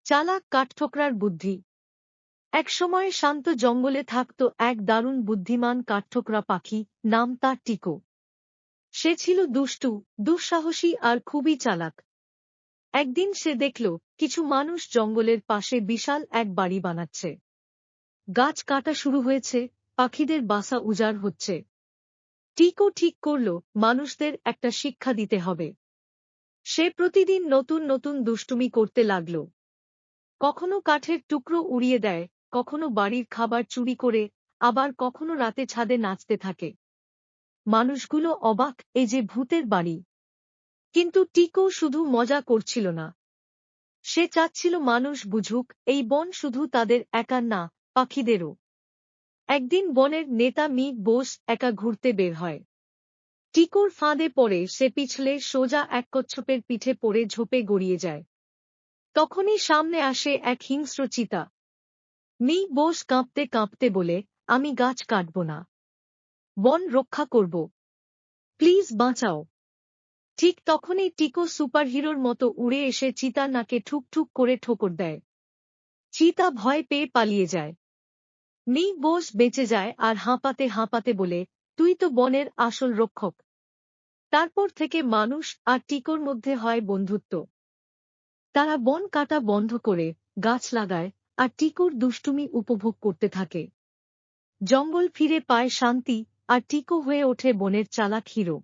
চালাক কাঠঠোকরার বুদ্ধি। একসময় শান্ত জঙ্গলে থাকত এক দারুণ বুদ্ধিমান কাঠঠোকরা পাখি, নাম তার টিকো। সে ছিল দুষ্টু, দুঃসাহসী আর খুবই চালাক। একদিন সে দেখল কিছু মানুষ জঙ্গলের পাশে বিশাল এক বাড়ি বানাচ্ছে। গাছ কাটা শুরু হয়েছে, পাখিদের বাসা উজাড় হচ্ছে। টিকো ঠিক করল মানুষদের একটা শিক্ষা দিতে হবে। সে প্রতিদিন নতুন নতুন দুষ্টুমি করতে লাগল। কখনো কাঠের টুকরো উড়িয়ে দেয়, কখনো বাড়ির খাবার চুরি করে, আবার কখনো রাতে ছাদে নাচতে থাকে। মানুষগুলো অবাক, এই যে ভূতের বাড়ি। কিন্তু টিকো শুধু মজা করছিল না। সে চাচ্ছিল মানুষ বুঝুক এই বন শুধু তাদের একার না, পাখিদেরও। একদিন বনের নেতা মি বোস একা ঘুরতে বের হয়। টিকোর ফাঁদে পড়ে সে পিছলে সোজা এক কচ্ছপের পিঠে পড়ে ঝোপে গড়িয়ে যায়। তখনই সামনে আসে এক হিংস্র চিতা। মি বোস কাঁপতে কাঁপতে বলে, আমি গাছ কাটব না, বন রক্ষা করব, প্লিজ বাঁচাও। ঠিক তখনই টিকো সুপারহিরোর মতো উড়ে এসে চিতার নাকে ঠুক ঠুক করে ঠোকর দেয়। চিতা ভয় পেয়ে পালিয়ে যায়। মি বোস বেঁচে যায় আর হাঁপাতে হাঁপাতে বলে, তুই তো বনের আসল রক্ষক। তারপর থেকে মানুষ আর টিকোর মধ্যে হয় বন্ধুত্ব। তারা বন কাটা বন্ধ করে গাছ লাগায় আর টিকোর দুষ্টুমি উপভোগ করতে থাকে। জঙ্গল ফিরে পায় শান্তি, আর টিকো হয়ে ওঠে বনের চালাক হিরো।